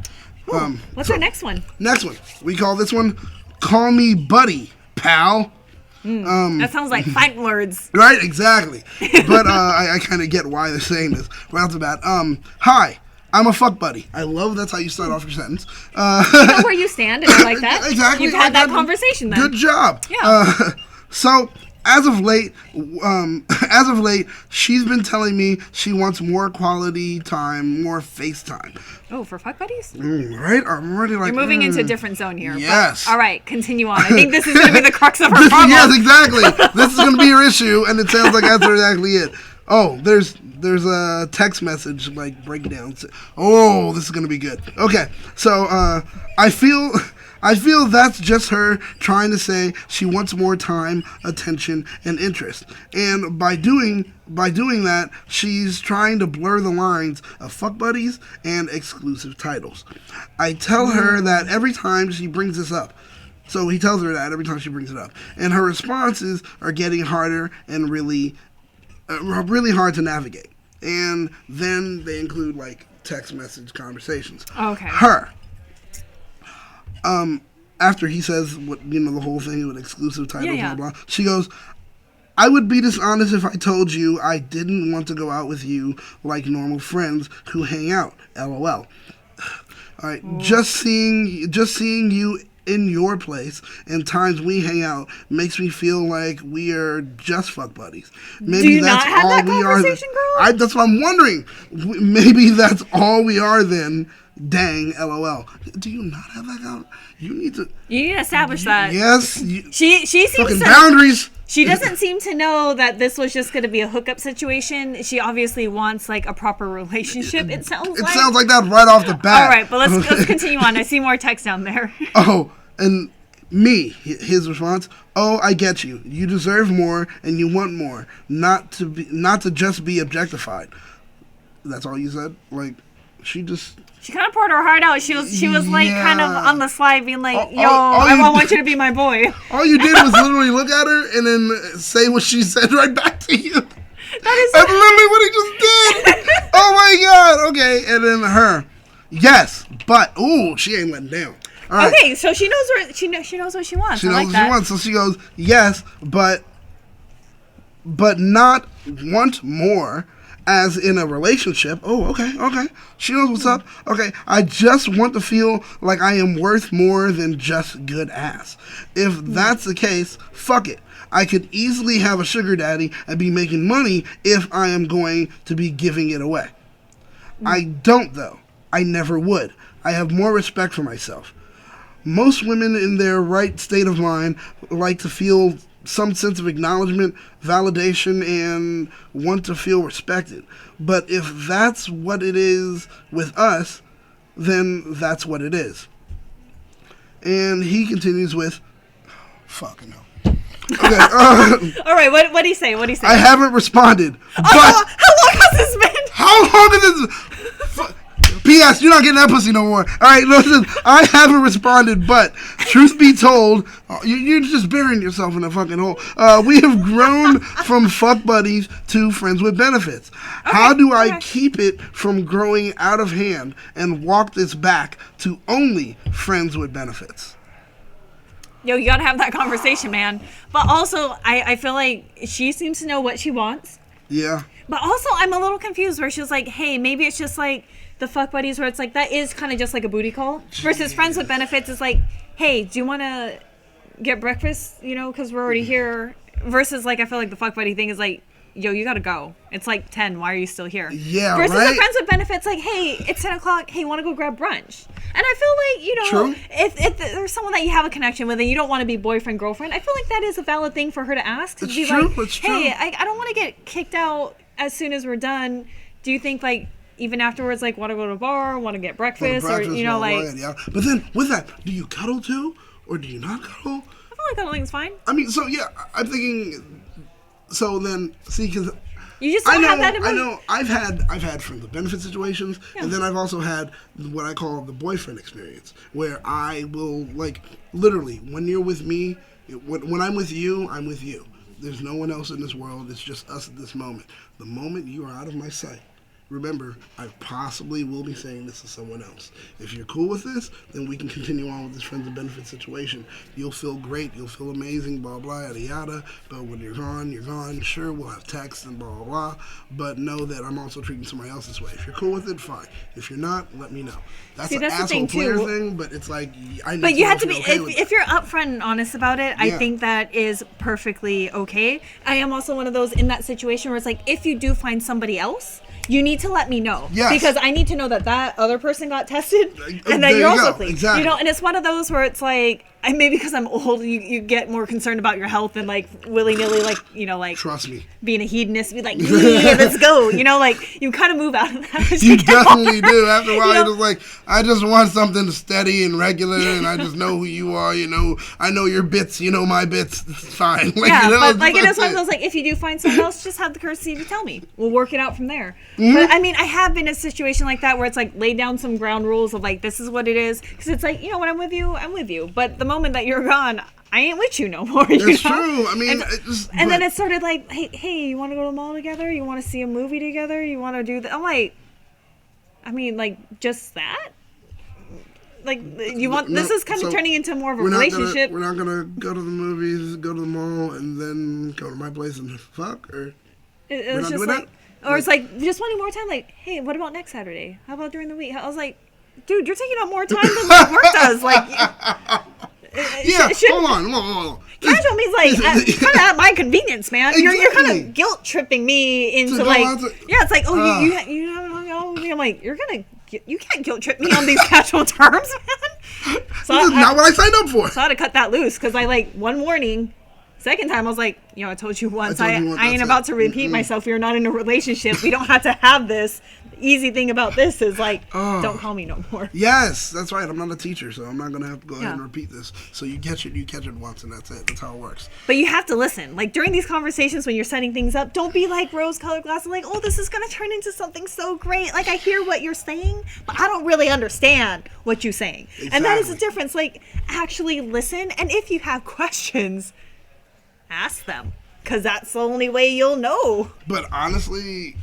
What's our next one? Next one. We call this one, Call Me Buddy, Pal. That sounds like fighting words. Right, exactly. But I kind of get why they're saying this right off the bat. Hi, I'm a fuck buddy. I love that's how you start off your sentence. You know where you stand, and I like that. Exactly. You've had that conversation then. Good job. Yeah. So as of late, she's been telling me she wants more quality time, more FaceTime. Oh, for fuck buddies? Right? I'm already like... You're moving into a different zone here. Yes. But, all right, continue on. I think this is going to be the crux of our problem. Yes, exactly. This is going to be your issue, and it sounds like that's exactly it. Oh, there's a text message, like, breakdown. Oh, this is going to be good. Okay, so I feel that's just her trying to say she wants more time, attention, and interest. And by doing that, she's trying to blur the lines of fuck buddies and exclusive titles. I tell her that every time she brings this up. So he tells her that every time she brings it up. And her responses are getting harder and really hard to navigate. And then they include, like, text message conversations. Okay. Her. After he says the whole thing with exclusive titles, blah blah, she goes, I would be dishonest if I told you I didn't want to go out with you like normal friends who hang out. LOL. All right, just seeing you in your place and times we hang out makes me feel like we are just fuck buddies. Maybe Do you that's not have all that we conversation, are. girl? That's what I'm wondering. Maybe that's all we are then. Dang, LOL. Do you not have that out? You need to establish that. Yes. She seems fucking to, boundaries. She doesn't seem to know that this was just going to be a hookup situation. She obviously wants like a proper relationship. It sounds like that right off the bat. All right, but let's continue on. I see more text down there. Oh, and his response. Oh, I get you. You deserve more and you want more. Not to just be objectified. That's all you said? Like, she kind of poured her heart out. She was like kind of on the slide being like, I want you to be my boy. All you did was literally look at her and then say what she said right back to you. That's literally what he just did. Oh my God. Okay. And then her. Yes, but, she ain't letting down. All right. Okay, so she knows where she knows what she wants. She knows like what that. she wants, so she goes, yes, but not want more, as in a relationship. Oh, okay. She knows what's up. Okay, I just want to feel like I am worth more than just good ass. If that's the case, fuck it. I could easily have a sugar daddy and be making money if I am going to be giving it away. I don't, though. I never would. I have more respect for myself. Most women in their right state of mind like to feel some sense of acknowledgement, validation, and want to feel respected. But if that's what it is with us, then that's what it is. And he continues with, fucking hell. Okay, All right, what do you say? What do you say? I haven't responded. But how long has this been? how long is this? P.S. You're not getting that pussy no more. All right, listen. I haven't responded, but truth be told, you're just burying yourself in a fucking hole. We have grown from fuck buddies to friends with benefits. How do I keep it from growing out of hand and walk this back to only friends with benefits? Yo, you gotta have that conversation, man. But also, I feel like she seems to know what she wants. Yeah. But also, I'm a little confused where she was like, hey, maybe it's just like the fuck buddies where it's like, that is kind of just like a booty call. Versus friends with benefits is like, hey, do you want to get breakfast, because we're already here. Versus like, I feel like the fuck buddy thing is like, yo, you gotta go. It's like 10. Why are you still here? Yeah, Versus right? the friends with benefits, like, hey, it's 10 o'clock. Hey, want to go grab brunch? And I feel like, True. if there's someone that you have a connection with and you don't want to be boyfriend, girlfriend, I feel like that is a valid thing for her to ask. To It's be true, like, it's true. hey, I don't want to get kicked out as soon as we're done. Do you think, like, even afterwards, like, want to go to a bar, want to get breakfast, or, like... Yeah. But then, with that, do you cuddle too? Or do you not cuddle? I feel like cuddling's fine. I mean, so, yeah, I'm thinking... So then, see, because... You just don't have that in I know. I've had friends with benefit situations, and then I've also had what I call the boyfriend experience, where I will, like, literally, when you're with me, when I'm with you, I'm with you. There's no one else in this world. It's just us at this moment. The moment you are out of my sight, remember, I possibly will be saying this to someone else. If you're cool with this, then we can continue on with this friends and benefit situation. You'll feel great. You'll feel amazing, blah, blah, yada, yada. But when you're gone, you're gone. Sure, we'll have text and blah, blah, blah. But know that I'm also treating somebody else this way. If you're cool with it, fine. If you're not, let me know. That's an asshole player thing, but it's like, I know. But you have to be, okay if you're upfront and honest about it, I think that is perfectly okay. I am also one of those in that situation where it's like, if you do find somebody else, you need to let me know. Yes. Because I need to know that other person got tested and that There you're you also go. clean. Exactly. And it's one of those where it's like, maybe because I'm old, you get more concerned about your health and like willy-nilly, like, Trust me. being a hedonist, be like, yeah, let's go. Like you kind of move out of that. You definitely do. After a while, you're just like, I just want something steady and regular, and I just know who you are. I know your bits. You know my bits. It's fine. Like, yeah, but like it that's is one of those, like, if you do find someone else, just have the courtesy to tell me. We'll work it out from there. But I mean, I have been in a situation like that where it's like lay down some ground rules of like, this is what it is. Because it's like, when I'm with you, I'm with you. But the moment that you're gone, I ain't with you no more. It's true. I mean, and then it's sort of like, hey, you want to go to the mall together? You want to see a movie together? You want to do that? I'm like, I mean, like, just that? Like, you want, this is kind of turning into more of a relationship. We're not gonna go to the movies, go to the mall, and then go to my place and fuck, or it's just like, or it's like, just wanting more time. Like, hey, what about next Saturday? How about during the week? I was like, dude, you're taking up more time than my work does. Like, hold on. Casual means like kind of at my convenience, man. Exactly. You're kind of guilt tripping me into like, it's like, oh, you I'm like, you can't guilt trip me on these casual terms, man. So this is not what I signed up for. So I had to cut that loose because I like one warning. Second time, I was like, I told you once. I ain't about to repeat myself. You're not in a relationship. We don't have to have this. The easy thing about this is like, don't call me no more. Yes, that's right. I'm not a teacher, so I'm not gonna have to go ahead and repeat this. So you catch it once, and that's it. That's how it works. But you have to listen. Like during these conversations, when you're setting things up, don't be like rose-colored glasses. Like, oh, this is gonna turn into something so great. Like I hear what you're saying, but I don't really understand what you're saying. Exactly. And that is the difference. Like actually listen, and if you have questions, ask them, because that's the only way you'll know. But honestly,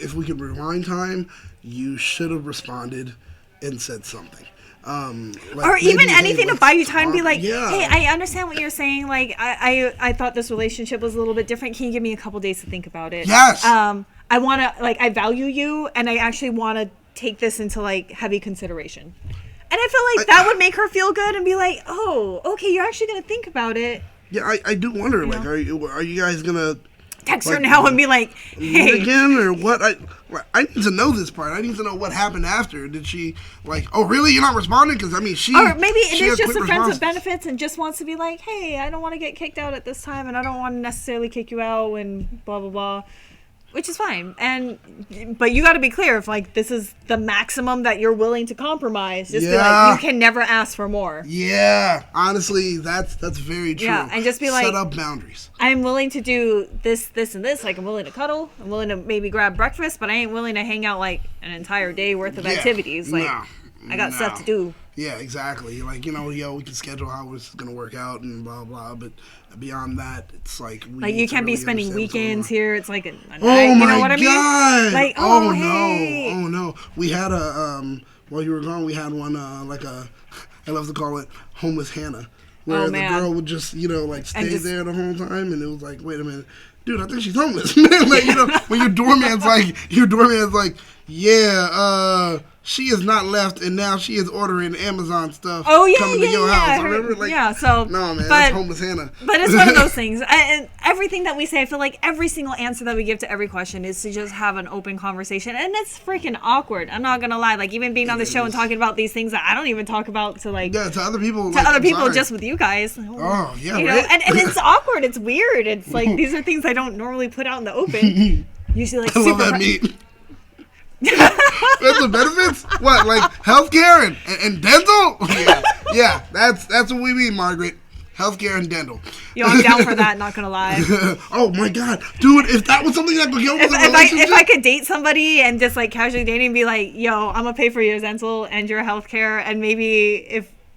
if we could rewind time, you should have responded and said something. Like, or even maybe, hey, anything to let's buy you time. Be talk. like, Yeah. hey, I understand what you're saying. Like, I thought this relationship was a little bit different. Can you give me a couple days to think about it? Yes. I want to, like, I value you, and I actually want to take this into, like, heavy consideration. And I feel like that would make her feel good and be like, oh, okay, you're actually going to think about it. Yeah, I do wonder, You like, know? are you guys gonna Text like, her now and be like, meet hey. again or what? I need to know this part. I need to know what happened after. Did she like? Oh, really? You're not responding? Because I mean, Or maybe it she is had just quick a friends response. with benefits and just wants to be like, hey, I don't want to get kicked out at this time, and I don't want to necessarily kick you out and blah blah blah, which is fine. But you got to be clear if like this is the maximum that you're willing to compromise. Just be Yeah. like, you can never ask for more. Yeah, honestly, that's very true. Yeah, and just be like- set up boundaries. I'm willing to do this, this, and this. Like, I'm willing to cuddle. I'm willing to maybe grab breakfast, but I ain't willing to hang out like an entire day worth of Yeah, activities. Like, no, I got stuff no. to do. Yeah, exactly. Like, we can schedule how it's gonna work out and blah blah. But beyond that, it's like we Like, need you to can't be really spending understand what's going weekends on. here. It's like a night. Oh You my know what I mean? god! Like, oh hey. no! Oh no! We had a while you were gone, we had one like a I love to call it homeless Hannah, where Oh, the man. girl would just like stay just- there the whole time, and it was like, wait a minute, dude, I think she's homeless. Like when your doorman's like, yeah, she is not left, and now she is ordering Amazon stuff. Oh, yeah, coming to your yeah, house. I I heard- remember, like, yeah, so- no man, but- that's homeless Hannah. But it's one of those things. And everything that we say, I feel like every single answer that we give to every question is to just have an open conversation. And it's freaking awkward. I'm not going to lie. Like, even being on the show and talking about these things that I don't even talk about to, like, Yeah, to other people. to other people just with you guys. Oh, yeah, You know? right? And it's awkward. It's weird. It's like, these are things I don't normally put out in the open. Usually, like, I love super. that meat. That's the benefits? What, like healthcare and dental? Yeah, that's what we mean, Margaret. Healthcare and dental. Yo, I'm down for that, not gonna lie. Oh my god, dude! If that was something that could go with a relationship, If I could date somebody and just like casually dating and be like, yo, I'm gonna pay for your dental and your healthcare, and maybe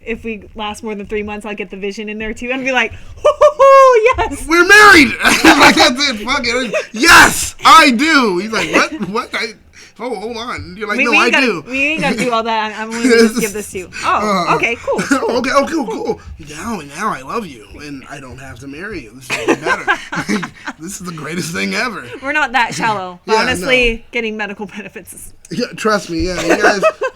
if we last more than 3 months, I'll get the vision in there too, and be like, whoo, yes. we're married. Like that's it. Fuck it. Yes, I do. He's like, what? What? Hold on. You're like, no, I do. We ain't gotta do all that. I'm gonna just give this to you. Oh, okay, cool. Okay, oh, cool. Now I love you, and I don't have to marry you. This is even better. This is the greatest thing ever. We're not that shallow. Yeah, Honestly, getting medical benefits is. Yeah, trust me. Yeah, you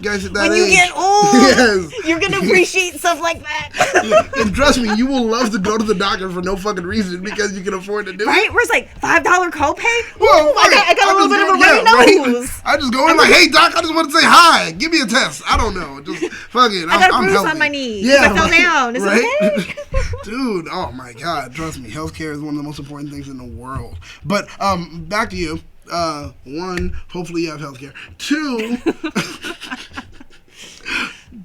guys at that When age. you get old, Yes. you're gonna appreciate stuff like that. Yeah, and trust me, you will love to go to the doctor for no fucking reason because you can afford to do Right? it. Where's like $5 copay? Well, Ooh, I got a little bit of a runny nose. I just go in like, hey doc, I just want to say hi. Give me a test. I don't know. Just fuck it. I got a I'm bruise healthy. on my knee. Yeah, I fell down. Is it okay? Dude, oh my god, trust me, healthcare is one of the most important things in the world. But back to you. One, hopefully you have healthcare.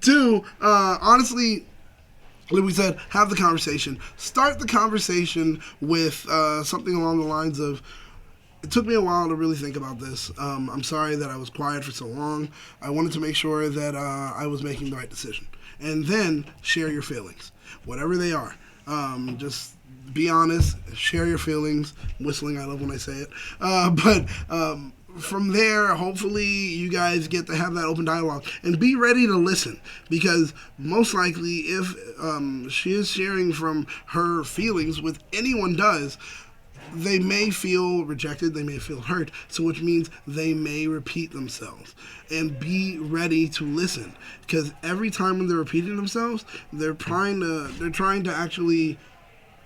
Two, honestly, like we said, have the conversation. Start the conversation with something along the lines of, it took me a while to really think about this. I'm sorry that I was quiet for so long. I wanted to make sure that I was making the right decision. And then share your feelings, whatever they are. Just be honest, share your feelings. Whistling, I love when I say it. But from there, hopefully you guys get to have that open dialogue and be ready to listen, because most likely if she is sharing from her feelings, with anyone does, they may feel rejected, they may feel hurt, so which means they may repeat themselves. And be ready to listen, because every time when they're repeating themselves, they're trying to actually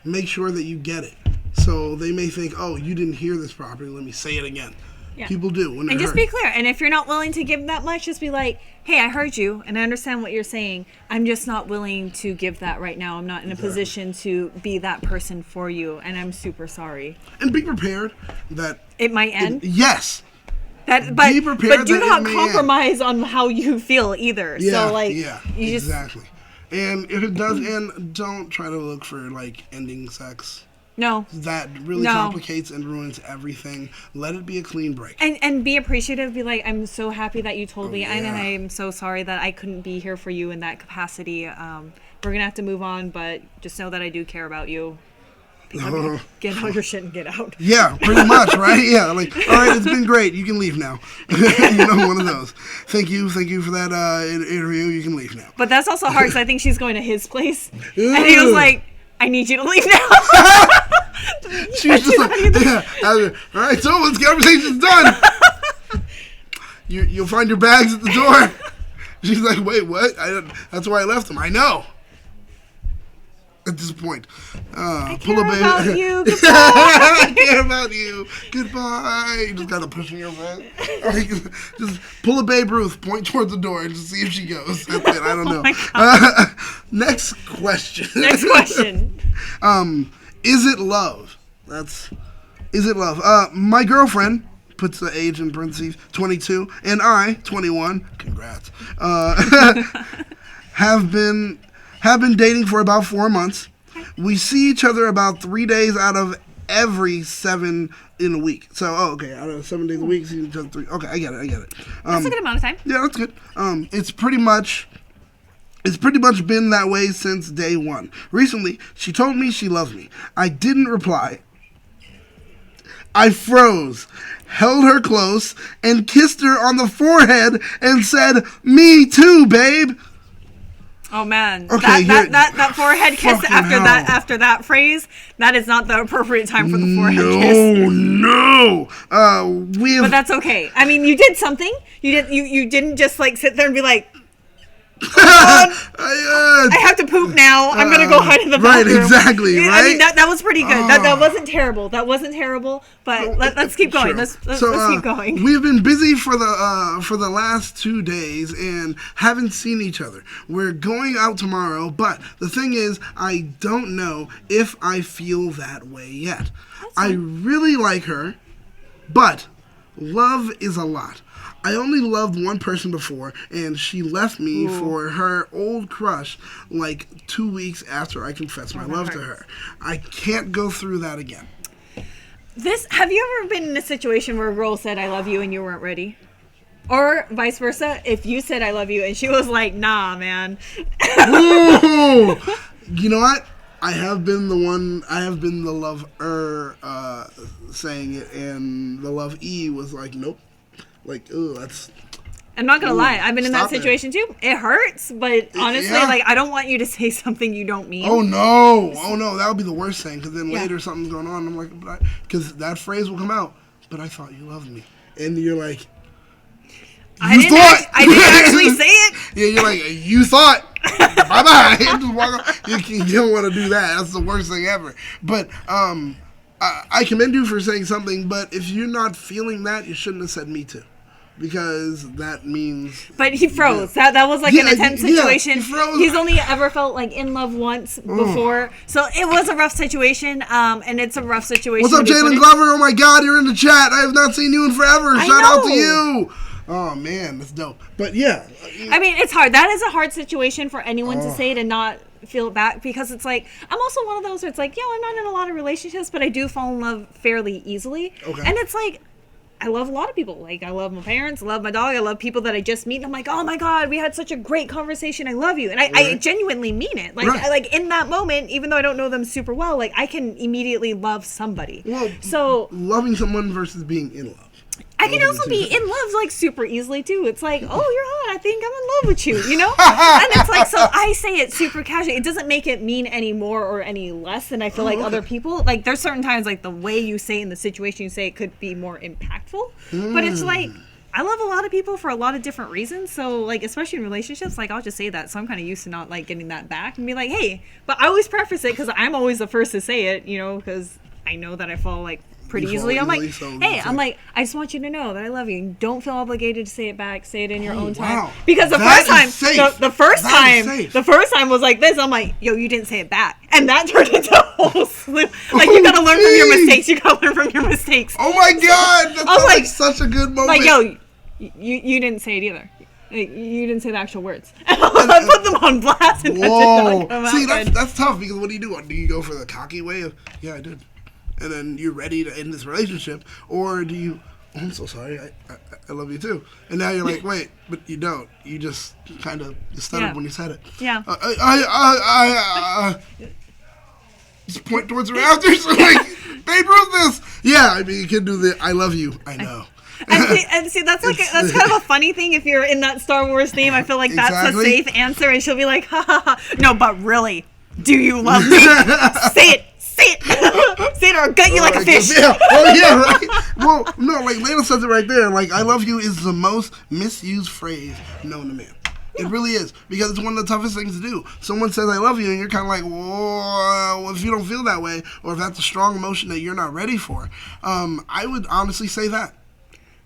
make sure that you get it. So they may think, oh, you didn't hear this properly, let me say it again. Yeah. People do when they're And just hurt. be clear. And if you're not willing to give that much, just be like, hey, I heard you and I understand what you're saying. I'm just not willing to give that right now. I'm not in a position to be that person for you, and I'm super sorry. And be prepared that It might end. yes. But prepared do that not it may compromise on how you feel either. Yeah, So like yeah, you just exactly. And if it does end, don't try to look for like ending sex. no. That really No. complicates and ruins everything. Let it be a clean break. And be appreciative. Be like, I'm so happy that you told me, and yeah. I'm so sorry that I couldn't be here for you in that capacity. We're gonna have to move on, but just know that I do care about you. People get all your shit and get out. Yeah, pretty much, right? Yeah, like, all right, it's been great. You can leave now. One of those. Thank you for that interview. You can leave now. But that's also hard because I think she's going to his place, and he was like, "I need you to leave now." She was just like, yeah. All right, so this conversation's done. You'll find your bags at the door. She's like, wait, what? That's why I left them. I know. At this point, I pull care a baby. about you. Goodbye. I care about you. Goodbye. You just gotta push in your bed. Just pull a Babe Ruth, point towards the door, and just see if she goes. That's it. I don't know. Next question. Next question. Is it love? Is it love? My girlfriend, puts the age in parentheses, 22, and I, 21, congrats, have been dating for about 4 months. We see each other about 3 days out of every 7 in a week. So, okay, out of 7 days a week, see each other 3. Okay, I get it. That's a good amount of time. Yeah, that's good. It's pretty much been that way since day one. Recently, she told me she loves me. I didn't reply. I froze, held her close, and kissed her on the forehead and said, "Me too, babe." Oh man, okay, that forehead kiss after that phrase, that is not the appropriate time for the forehead kiss. No. But that's okay. I mean, you did something. You didn't just like sit there and be like, I have to poop now. I'm gonna go hide in the bathroom. Right, exactly. Right. I mean, that was pretty good. That wasn't terrible. But let's keep going. Let's keep going. We've been busy for the last 2 days and haven't seen each other. We're going out tomorrow, but the thing is, I don't know if I feel that way yet. I really like her, but love is a lot. I only loved one person before, and she left me for her old crush like 2 weeks after I confessed my love to her. I can't go through that again. Have you ever been in a situation where a girl said I love you and you weren't ready? Or vice versa, if you said I love you and she was like, nah, man. Ooh, you know what? I have been the lover saying it, and the love was like, nope. Like, that's... I'm not gonna lie, I've been in that situation too. It hurts, but honestly, like, I don't want you to say something you don't mean. Oh no, that would be the worst thing, because then later something's going on, I'm like, because that phrase will come out, but I thought you loved me. And you're like, I didn't actually say it. Yeah, you're like, you thought. Bye-bye. Just walk off. You don't want to do that. That's the worst thing ever. But, I commend you for saying something, but if you're not feeling that, you shouldn't have said me too. Because that means... But he froze. Yeah. That was like an intense situation. He froze. He's only ever felt like in love once before. So it was a rough situation, and it's a rough situation. What's up, Jalen Glover? Oh my God, you're in the chat. I have not seen you in forever. Shout out to you. Oh man, that's dope. But yeah. I mean, it's hard. That is a hard situation for anyone to say it and not feel it back, because it's like, I'm also one of those where it's like, I'm not in a lot of relationships, but I do fall in love fairly easily. Okay. And it's like, I love a lot of people. Like, I love my parents, I love my dog, I love people that I just meet. And I'm like, oh my God, we had such a great conversation. I love you. And I genuinely mean it. Like, like in that moment, even though I don't know them super well, like I can immediately love somebody. Well, so loving someone versus being in love. I can also be in love like super easily too. It's like, oh, you're hot. I think I'm in love with you, you know? And it's like, so I say it super casually. It doesn't make it mean any more or any less than I feel like other people. Like, there's certain times, like, the way you say it and the situation you say it could be more impactful. But it's like, I love a lot of people for a lot of different reasons. So, like, especially in relationships, like, I'll just say that. So I'm kind of used to not, like, getting that back and be like, hey. But I always preface it because I'm always the first to say it, you know, because I know that I fall, like, pretty easily. I'm like, hey, I just want you to know that I love you. Don't feel obligated to say it back. Say it in your own time. Wow. Because the first time was like this. I'm like, yo, you didn't say it back, and that turned into a whole slew. Like, you gotta learn from your mistakes. You gotta learn from your mistakes. Oh my God, that's like such a good moment. Like, yo, you didn't say it either. Like, you didn't say the actual words. I put them on blast. And whoa. See, that's tough, because what do you do? Do you go for the cocky way of, yeah, I did, and then you're ready to end this relationship, or do you, I'm so sorry, I love you too, and now you're like, wait, but you don't, you just kind of stuttered when you said it. Yeah. Just point towards the rafters. Like, Babe Ruth this. Yeah, I mean, you can do the I love you. I know. And see, that's that's kind of a funny thing. If you're in that Star Wars theme, I feel like that's a safe answer, and she'll be like, ha ha ha. No, but really, do you love me? Say it. Say it, or I'll gut you like a fish. Yeah. Oh yeah, right. Well, no, like Layla says it right there. Like, I love you is the most misused phrase known to man. It really is, because it's one of the toughest things to do. Someone says I love you, and you're kind of like, well, if you don't feel that way, or if that's a strong emotion that you're not ready for, I would honestly say that.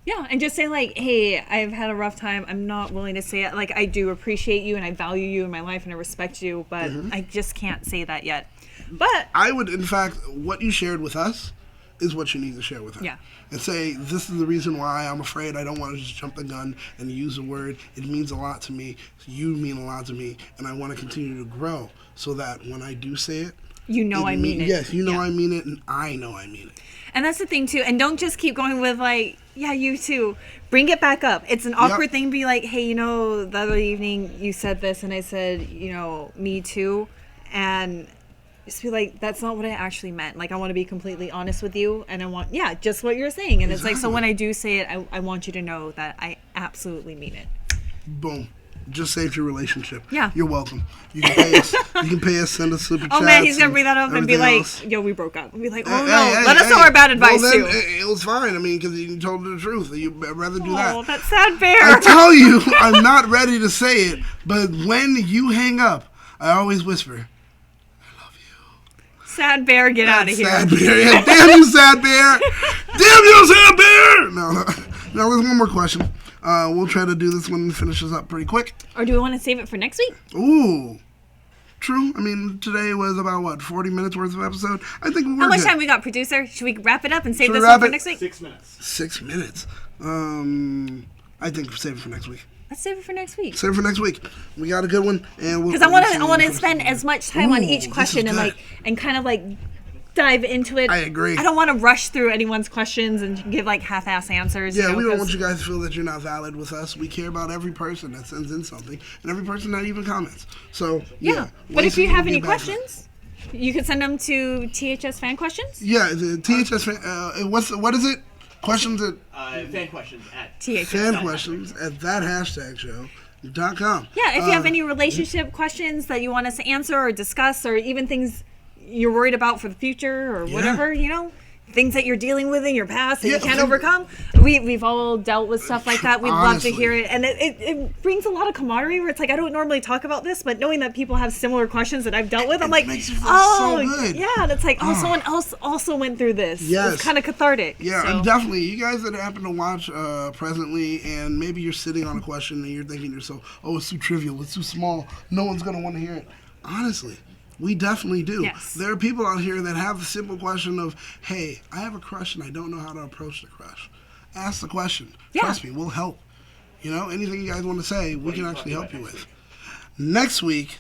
Yeah, and just say like, hey, I've had a rough time. I'm not willing to say it. Like, I do appreciate you, and I value you in my life, and I respect you, but I just can't say that yet. But I would, in fact, what you shared with us is what you need to share with her. Yeah. And say, this is the reason why I'm afraid. I don't want to just jump the gun and use a word. It means a lot to me. You mean a lot to me. And I want to continue to grow so that when I do say it, I mean it. Yes, I mean it, and I know I mean it. And that's the thing, too. And don't just keep going with, like, yeah, you too. Bring it back up. It's an awkward thing to be like, hey, the other evening you said this, and I said, me too. And just be like, that's not what I actually meant. Like, I want to be completely honest with you, and I want, just what you're saying. And it's like, so when I do say it, I want you to know that I absolutely mean it. Boom. Just saved your relationship. Yeah. You're welcome. You can pay us. Send us super chats. Oh, man, he's going to bring that up and be like, else. yo, we broke up. And be like, oh, no. Let us know our bad advice, then, too. It was fine. I mean, because you told the truth. You'd rather do that. Oh, that sad bear. I tell you, I'm not ready to say it, but when you hang up, I always whisper, sad bear, get out of here. Sad bear. Yeah, damn you, sad bear. Damn you, sad bear. No, there's one more question. We'll try to do this one and finish this up pretty quick. Or do we want to save it for next week? Ooh. True. I mean, today was about, 40 minutes worth of episode? I think we're How much good. time we got, producer? Should we wrap it up and save Should this we one wrap for it? next week? 6 minutes. 6 minutes. I think we'll save it for next week. Let's save it for next week. Save it for next week. We got a good one, and because I want to spend as much time on each question and kind of dive into it. I agree. I don't want to rush through anyone's questions and give half-ass answers. Yeah, we don't want you guys to feel that you're not valid with us. We care about every person that sends in something and every person that even comments. So yeah. But if you have any questions, you can send them to THS Fan Questions. Yeah, the THS Fan. What is it? Questions at fan questions at THS. Fan questions at that#show.com. Yeah, if you have any relationship questions that you want us to answer or discuss, or even things you're worried about for the future or whatever, things that you're dealing with in your past that you can't overcome. We've all dealt with stuff like that. We'd love to hear it. And it brings a lot of camaraderie where it's like, I don't normally talk about this, but knowing that people have similar questions that I've dealt with, I'm like, makes you feel so good. Yeah, and it's like, someone else also went through this. Yes. It's kind of cathartic. Yeah, so. And definitely, you guys that happen to watch presently, and maybe you're sitting on a question and you're thinking to yourself, oh, it's too trivial, it's too small, no one's going to want to hear it. Honestly, we definitely do. Yes. There are people out here that have the simple question of, hey, I have a crush and I don't know how to approach the crush. Ask the question. Yeah. Trust me, we'll help. Anything you guys want to say, we can actually help you with. Next week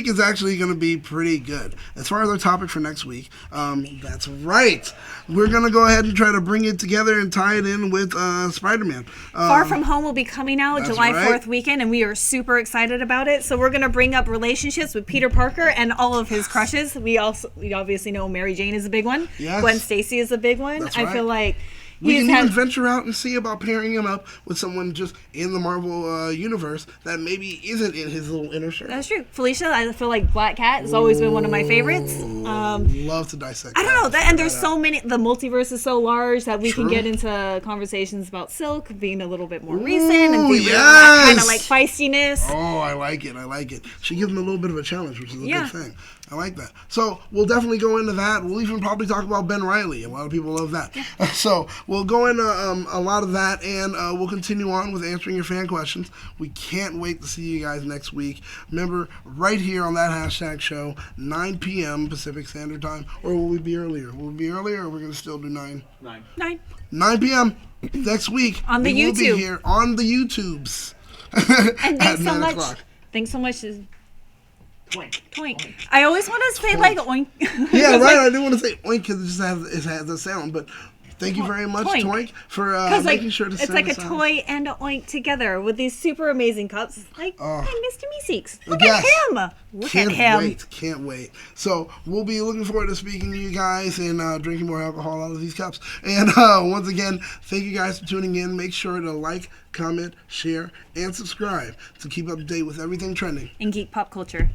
is actually going to be pretty good. As far as our topic for next week, that's right. We're going to go ahead and try to bring it together and tie it in with Spider-Man. Far From Home will be coming out July 4th right. weekend, and we are super excited about it. So we're going to bring up relationships with Peter Parker and all of his crushes. We obviously know Mary Jane is a big one. Yes. Gwen Stacy is a big one. That's I right. feel like we can even venture out and see about pairing him up with someone just in the Marvel universe that maybe isn't in his little inner circle. That's true. Felicia, I feel like Black Cat has always been one of my favorites. Love to dissect. I don't know. And there's so many. The multiverse is so large that we can True. get into conversations about Silk being a little bit more recent and be yes. that kind of feistiness. Oh, I like it. She gives him a little bit of a challenge, which is a Yeah. good thing. I like that. So we'll definitely go into that. We'll even probably talk about Ben Reilly. A lot of people love that. So we'll go into a lot of that, and we'll continue on with answering your fan questions. We can't wait to see you guys next week. Remember, right here on that #show, 9 p.m. Pacific Standard Time. Or will we be earlier? Will we be earlier, or we're going to still do 9? 9. 9 p.m. next week. On the we will YouTube. be here on the YouTubes. And thanks so much. Thanks so much. Oink. I always want to say oink. Yeah, right. I didn't want to say oink because it just has the sound, but Thank you very much, Toink. Toink, for making sure to it's send like a us out. toy and a oink together with these super amazing cups. Like, hey, Mr. Meeseeks, look Yes. at him. Look at him. Can't wait. So we'll be looking forward to speaking to you guys and drinking more alcohol out of these cups. And once again, thank you guys for tuning in. Make sure to like, comment, share, and subscribe to keep up to date with everything trending In geek pop culture.